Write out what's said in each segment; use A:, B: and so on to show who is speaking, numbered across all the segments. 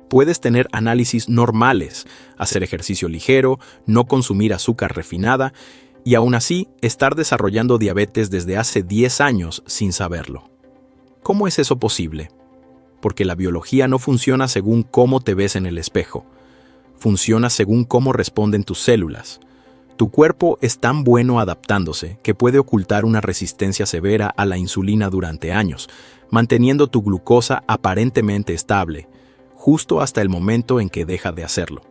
A: Puedes tener análisis normales, hacer ejercicio ligero, no consumir azúcar refinada y aún así estar desarrollando diabetes desde hace 10 años sin saberlo. ¿Cómo es eso posible? Porque la biología no funciona según cómo te ves en el espejo. Funciona según cómo responden tus células. Tu cuerpo es tan bueno adaptándose que puede ocultar una resistencia severa a la insulina durante años, manteniendo tu glucosa aparentemente estable, justo hasta el momento en que deja de hacerlo.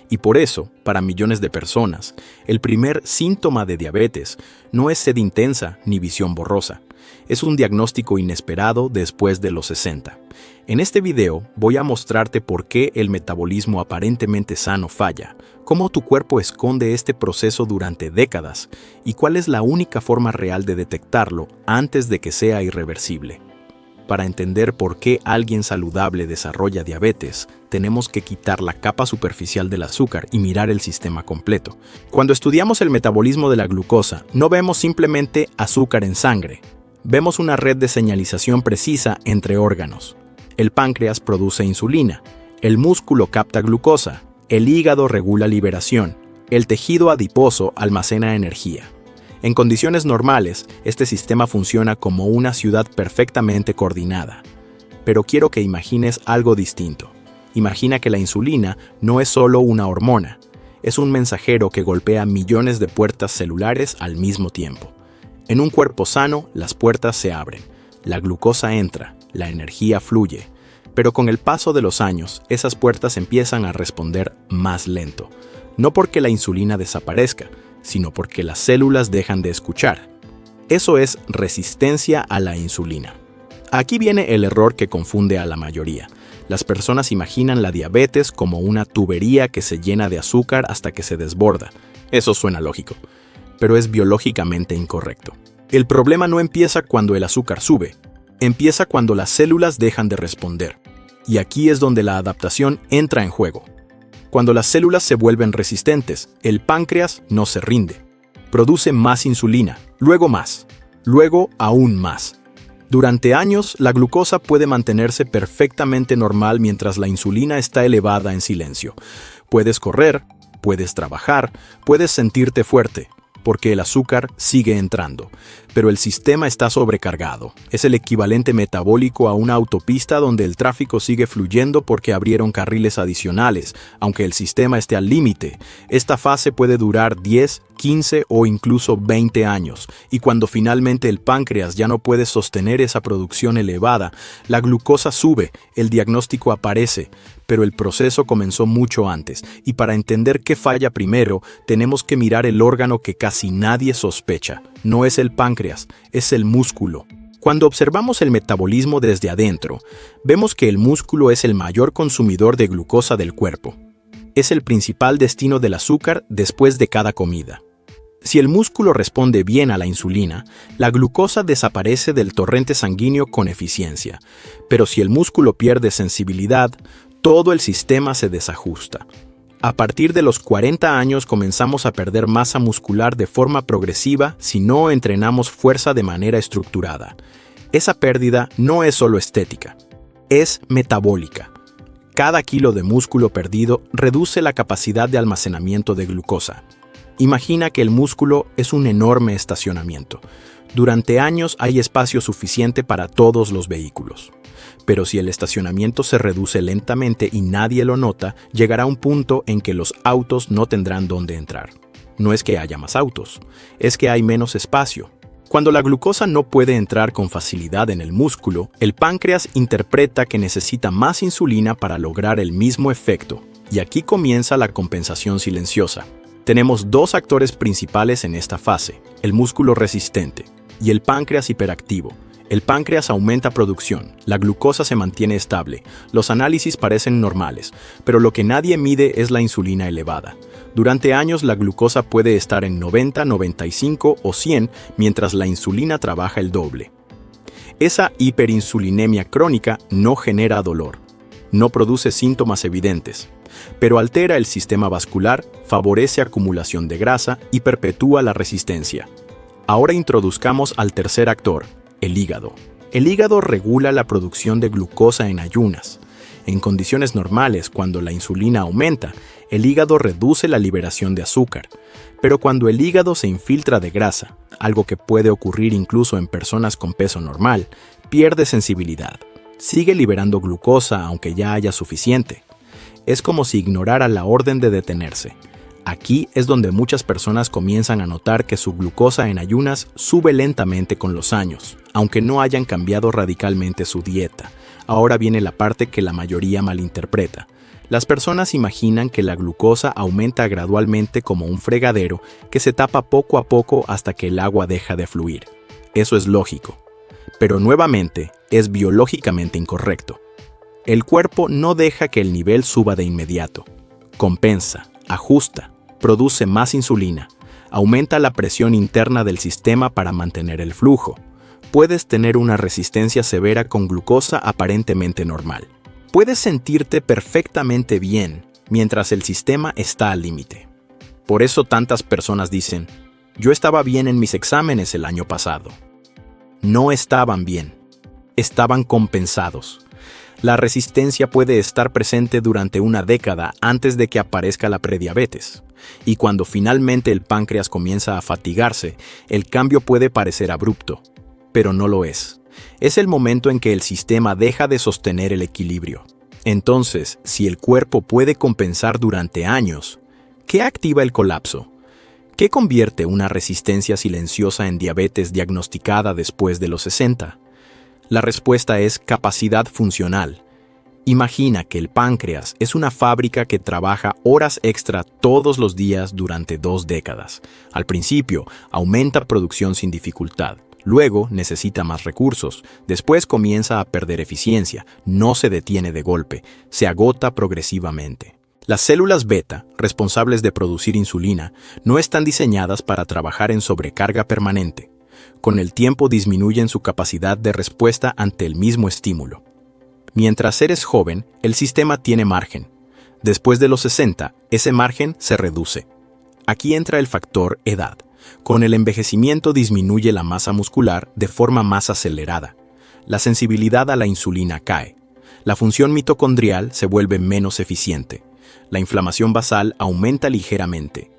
A: Y por eso, para millones de personas, el primer síntoma de diabetes no es sed intensa ni visión borrosa. Es un diagnóstico inesperado después de los 60. En este video voy a mostrarte por qué el metabolismo aparentemente sano falla, cómo tu cuerpo esconde este proceso durante décadas y cuál es la única forma real de detectarlo antes de que sea irreversible. Para entender por qué alguien saludable desarrolla diabetes, tenemos que quitar la capa superficial del azúcar y mirar el sistema completo. Cuando estudiamos el metabolismo de la glucosa, no vemos simplemente azúcar en sangre. Vemos una red de señalización precisa entre órganos. El páncreas produce insulina, el músculo capta glucosa, el hígado regula liberación, el tejido adiposo almacena energía. En condiciones normales, este sistema funciona como una ciudad perfectamente coordinada. Pero quiero que imagines algo distinto. Imagina que la insulina no es solo una hormona, es un mensajero que golpea millones de puertas celulares al mismo tiempo. En un cuerpo sano, las puertas se abren, la glucosa entra, la energía fluye, pero con el paso de los años, esas puertas empiezan a responder más lento, no porque la insulina desaparezca, sino porque las células dejan de escuchar. Eso es resistencia a la insulina. Aquí viene el error que confunde a la mayoría. Las personas imaginan la diabetes como una tubería que se llena de azúcar hasta que se desborda. Eso suena lógico, pero es biológicamente incorrecto. El problema no empieza cuando el azúcar sube, empieza cuando las células dejan de responder. Y aquí es donde la adaptación entra en juego. Cuando las células se vuelven resistentes, el páncreas no se rinde. Produce más insulina, luego aún más. Durante años, la glucosa puede mantenerse perfectamente normal mientras la insulina está elevada en silencio. Puedes correr, puedes trabajar, puedes sentirte fuerte, porque el azúcar sigue entrando, pero el sistema está sobrecargado. Es el equivalente metabólico a una autopista donde el tráfico sigue fluyendo porque abrieron carriles adicionales, aunque el sistema esté al límite. Esta fase puede durar 10, 15 o incluso 20 años, y cuando finalmente el páncreas ya no puede sostener esa producción elevada, la glucosa sube, el diagnóstico aparece, pero el proceso comenzó mucho antes, y para entender qué falla primero, tenemos que mirar el órgano que casi nadie sospecha. No es el páncreas, es el músculo. Cuando observamos el metabolismo desde adentro, vemos que el músculo es el mayor consumidor de glucosa del cuerpo. Es el principal destino del azúcar después de cada comida. Si el músculo responde bien a la insulina, la glucosa desaparece del torrente sanguíneo con eficiencia. Pero si el músculo pierde sensibilidad, todo el sistema se desajusta. A partir de los 40 años comenzamos a perder masa muscular de forma progresiva si no entrenamos fuerza de manera estructurada. Esa pérdida no es solo estética, es metabólica. Cada kilo de músculo perdido reduce la capacidad de almacenamiento de glucosa. Imagina que el músculo es un enorme estacionamiento. Durante años hay espacio suficiente para todos los vehículos. Pero si el estacionamiento se reduce lentamente y nadie lo nota, llegará un punto en que los autos no tendrán dónde entrar. No es que haya más autos, es que hay menos espacio. Cuando la glucosa no puede entrar con facilidad en el músculo, el páncreas interpreta que necesita más insulina para lograr el mismo efecto. Y aquí comienza la compensación silenciosa. Tenemos dos actores principales en esta fase, el músculo resistente y el páncreas hiperactivo. El páncreas aumenta producción, la glucosa se mantiene estable, los análisis parecen normales, pero lo que nadie mide es la insulina elevada. Durante años la glucosa puede estar en 90, 95 o 100, mientras la insulina trabaja el doble. Esa hiperinsulinemia crónica no genera dolor, no produce síntomas evidentes, pero altera el sistema vascular, favorece acumulación de grasa y perpetúa la resistencia. Ahora introduzcamos al tercer actor, el hígado. El hígado regula la producción de glucosa en ayunas. En condiciones normales, cuando la insulina aumenta, el hígado reduce la liberación de azúcar. Pero cuando el hígado se infiltra de grasa, algo que puede ocurrir incluso en personas con peso normal, pierde sensibilidad. Sigue liberando glucosa aunque ya haya suficiente. Es como si ignorara la orden de detenerse. Aquí es donde muchas personas comienzan a notar que su glucosa en ayunas sube lentamente con los años, aunque no hayan cambiado radicalmente su dieta. Ahora viene la parte que la mayoría malinterpreta. Las personas imaginan que la glucosa aumenta gradualmente como un fregadero que se tapa poco a poco hasta que el agua deja de fluir. Eso es lógico, pero nuevamente es biológicamente incorrecto. El cuerpo no deja que el nivel suba de inmediato. Compensa, ajusta, produce más insulina, aumenta la presión interna del sistema para mantener el flujo. Puedes tener una resistencia severa con glucosa aparentemente normal. Puedes sentirte perfectamente bien mientras el sistema está al límite. Por eso tantas personas dicen, yo estaba bien en mis exámenes el año pasado. No estaban bien, estaban compensados. La resistencia puede estar presente durante una década antes de que aparezca la prediabetes. Y cuando finalmente el páncreas comienza a fatigarse, el cambio puede parecer abrupto, pero no lo es. Es el momento en que el sistema deja de sostener el equilibrio. Entonces, si el cuerpo puede compensar durante años, ¿qué activa el colapso? ¿Qué convierte una resistencia silenciosa en diabetes diagnosticada después de los 60? La respuesta es capacidad funcional. Imagina que el páncreas es una fábrica que trabaja horas extra todos los días durante 2 décadas. Al principio, aumenta producción sin dificultad. Luego necesita más recursos, después comienza a perder eficiencia, no se detiene de golpe, se agota progresivamente. Las células beta, responsables de producir insulina, no están diseñadas para trabajar en sobrecarga permanente. Con el tiempo disminuyen su capacidad de respuesta ante el mismo estímulo. Mientras eres joven, el sistema tiene margen. Después de los 60, ese margen se reduce. Aquí entra el factor edad. Con el envejecimiento disminuye la masa muscular de forma más acelerada. La sensibilidad a la insulina cae. La función mitocondrial se vuelve menos eficiente. La inflamación basal aumenta ligeramente.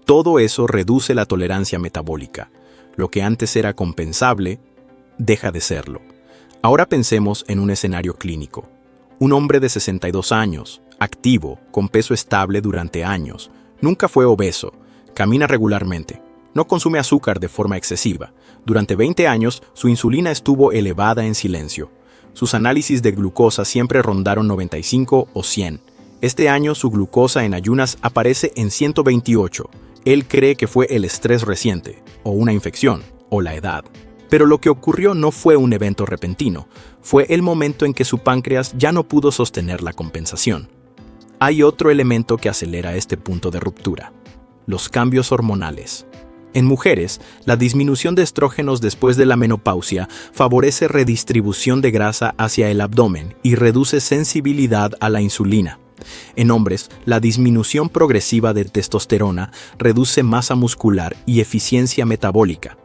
A: Todo eso reduce la tolerancia metabólica. Lo que antes era compensable, deja de serlo. Ahora pensemos en un escenario clínico. Un hombre de 62 años, activo, con peso estable durante años, nunca fue obeso, camina regularmente. No consume azúcar de forma excesiva. Durante 20 años, su insulina estuvo elevada en silencio. Sus análisis de glucosa siempre rondaron 95 o 100. Este año su glucosa en ayunas aparece en 128. Él cree que fue el estrés reciente, o una infección, o la edad. Pero lo que ocurrió no fue un evento repentino. Fue el momento en que su páncreas ya no pudo sostener la compensación. Hay otro elemento que acelera este punto de ruptura: los cambios hormonales. En mujeres, la disminución de estrógenos después de la menopausia favorece redistribución de grasa hacia el abdomen y reduce sensibilidad a la insulina. En hombres, la disminución progresiva de testosterona reduce masa muscular y eficiencia metabólica.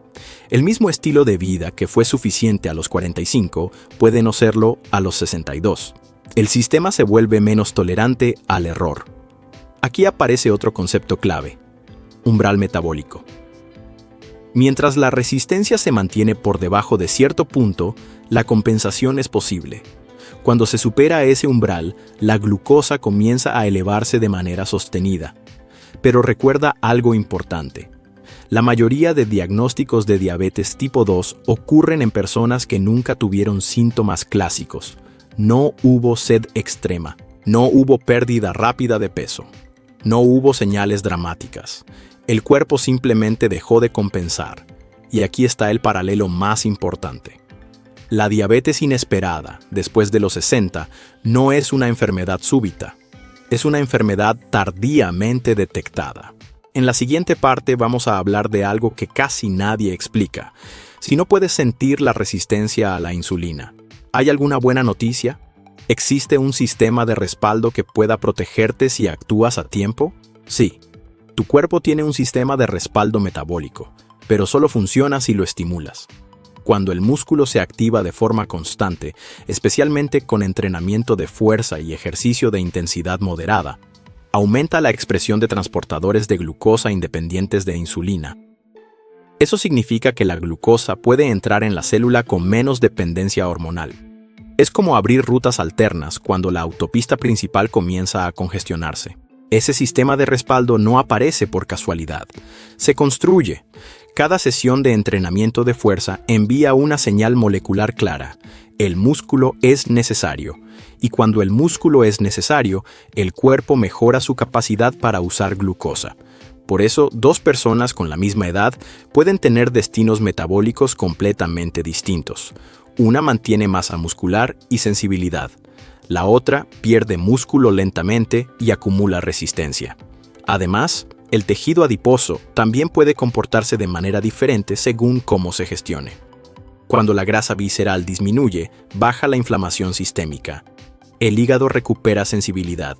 A: El mismo estilo de vida que fue suficiente a los 45 puede no serlo a los 62. El sistema se vuelve menos tolerante al error. Aquí aparece otro concepto clave: umbral metabólico. Mientras la resistencia se mantiene por debajo de cierto punto, la compensación es posible. Cuando se supera ese umbral, la glucosa comienza a elevarse de manera sostenida. Pero recuerda algo importante: la mayoría de diagnósticos de diabetes tipo 2 ocurren en personas que nunca tuvieron síntomas clásicos. No hubo sed extrema, no hubo pérdida rápida de peso, no hubo señales dramáticas. El cuerpo simplemente dejó de compensar. Y aquí está el paralelo más importante. La diabetes inesperada, después de los 60, no es una enfermedad súbita. Es una enfermedad tardíamente detectada. En la siguiente parte vamos a hablar de algo que casi nadie explica. Si no puedes sentir la resistencia a la insulina, ¿hay alguna buena noticia? ¿Existe un sistema de respaldo que pueda protegerte si actúas a tiempo? Sí. Tu cuerpo tiene un sistema de respaldo metabólico, pero solo funciona si lo estimulas. Cuando el músculo se activa de forma constante, especialmente con entrenamiento de fuerza y ejercicio de intensidad moderada, aumenta la expresión de transportadores de glucosa independientes de insulina. Eso significa que la glucosa puede entrar en la célula con menos dependencia hormonal. Es como abrir rutas alternas cuando la autopista principal comienza a congestionarse. Ese sistema de respaldo no aparece por casualidad. Se construye. Cada sesión de entrenamiento de fuerza envía una señal molecular clara. El músculo es necesario. Y cuando el músculo es necesario, el cuerpo mejora su capacidad para usar glucosa. Por eso, dos personas con la misma edad pueden tener destinos metabólicos completamente distintos. Una mantiene masa muscular y sensibilidad. La otra pierde músculo lentamente y acumula resistencia. Además, el tejido adiposo también puede comportarse de manera diferente según cómo se gestione. Cuando la grasa visceral disminuye, baja la inflamación sistémica. El hígado recupera sensibilidad.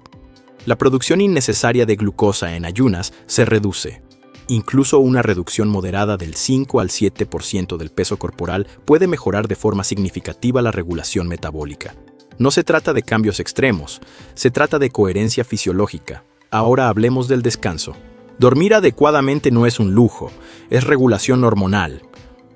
A: La producción innecesaria de glucosa en ayunas se reduce. Incluso una reducción moderada del 5 al 7% del peso corporal puede mejorar de forma significativa la regulación metabólica. No se trata de cambios extremos, se trata de coherencia fisiológica. Ahora hablemos del descanso. Dormir adecuadamente no es un lujo, es regulación hormonal.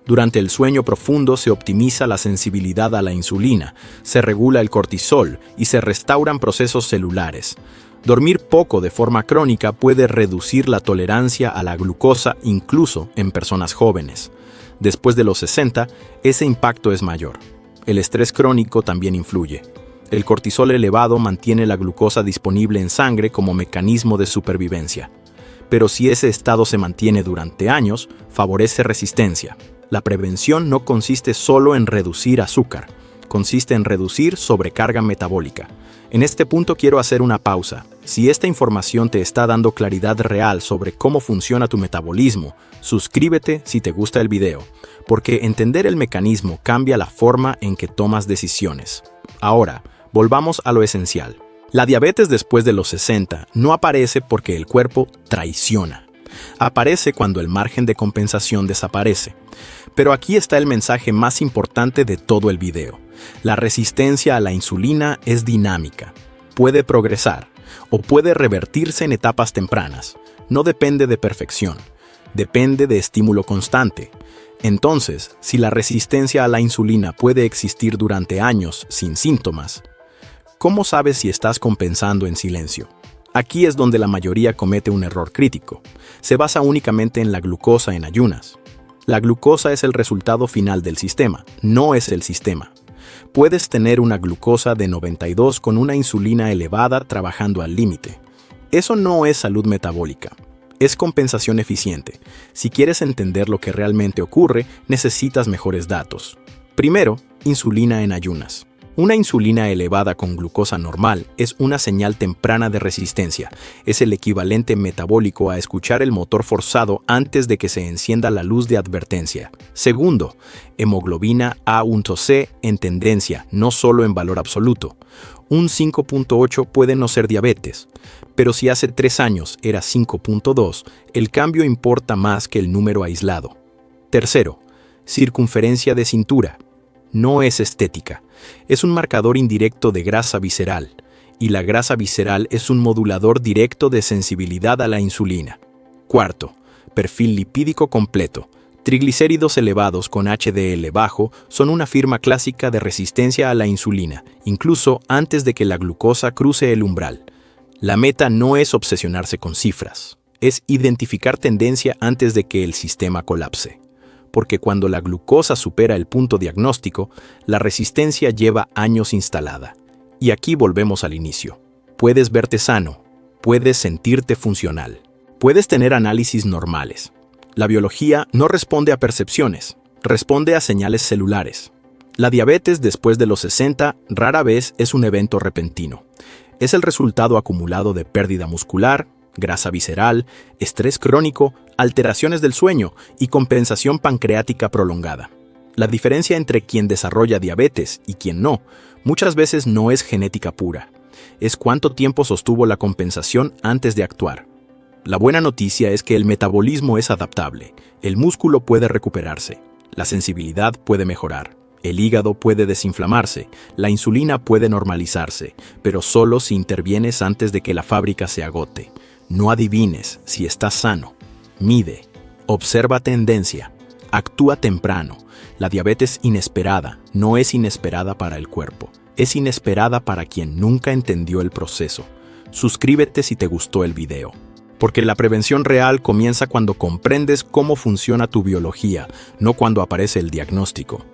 A: Durante el sueño profundo se optimiza la sensibilidad a la insulina, se regula el cortisol y se restauran procesos celulares. Dormir poco de forma crónica puede reducir la tolerancia a la glucosa incluso en personas jóvenes. Después de los 60, ese impacto es mayor. El estrés crónico también influye. El cortisol elevado mantiene la glucosa disponible en sangre como mecanismo de supervivencia. Pero si ese estado se mantiene durante años, favorece resistencia. La prevención no consiste solo en reducir azúcar, consiste en reducir sobrecarga metabólica. En este punto quiero hacer una pausa. Si esta información te está dando claridad real sobre cómo funciona tu metabolismo, suscríbete si te gusta el video, porque entender el mecanismo cambia la forma en que tomas decisiones. Ahora, volvamos a lo esencial. La diabetes después de los 60 no aparece porque el cuerpo traiciona. Aparece cuando el margen de compensación desaparece. Pero aquí está el mensaje más importante de todo el video. La resistencia a la insulina es dinámica. Puede progresar o puede revertirse en etapas tempranas. No depende de perfección. Depende de estímulo constante. Entonces, si la resistencia a la insulina puede existir durante años sin síntomas, ¿cómo sabes si estás compensando en silencio? Aquí es donde la mayoría comete un error crítico. Se basa únicamente en la glucosa en ayunas. La glucosa es el resultado final del sistema, no es el sistema. Puedes tener una glucosa de 92 con una insulina elevada trabajando al límite. Eso no es salud metabólica. Es compensación eficiente. Si quieres entender lo que realmente ocurre, necesitas mejores datos. Primero, insulina en ayunas. Una insulina elevada con glucosa normal es una señal temprana de resistencia. Es el equivalente metabólico a escuchar el motor forzado antes de que se encienda la luz de advertencia. Segundo, hemoglobina A1C en tendencia, no solo en valor absoluto. Un 5.8 puede no ser diabetes, pero si hace 3 años era 5.2, el cambio importa más que el número aislado. Tercero, circunferencia de cintura. No es estética, es un marcador indirecto de grasa visceral, y la grasa visceral es un modulador directo de sensibilidad a la insulina. Cuarto, perfil lipídico completo. Triglicéridos elevados con HDL bajo son una firma clásica de resistencia a la insulina, incluso antes de que la glucosa cruce el umbral. La meta no es obsesionarse con cifras, es identificar tendencia antes de que el sistema colapse. Porque cuando la glucosa supera el punto diagnóstico, la resistencia lleva años instalada. Y aquí volvemos al inicio. Puedes verte sano, puedes sentirte funcional, puedes tener análisis normales. La biología no responde a percepciones, responde a señales celulares. La diabetes después de los 60 rara vez es un evento repentino. Es el resultado acumulado de pérdida muscular, grasa visceral, estrés crónico, alteraciones del sueño y compensación pancreática prolongada. La diferencia entre quien desarrolla diabetes y quien no, muchas veces no es genética pura. Es cuánto tiempo sostuvo la compensación antes de actuar. La buena noticia es que el metabolismo es adaptable, el músculo puede recuperarse, La sensibilidad puede mejorar. El hígado puede desinflamarse, la insulina puede normalizarse, pero solo si intervienes antes de que la fábrica se agote. No adivines si estás sano. Mide, observa tendencia, actúa temprano. La diabetes inesperada no es inesperada para el cuerpo, es inesperada para quien nunca entendió el proceso. Suscríbete si te gustó el video. Porque la prevención real comienza cuando comprendes cómo funciona tu biología, no cuando aparece el diagnóstico.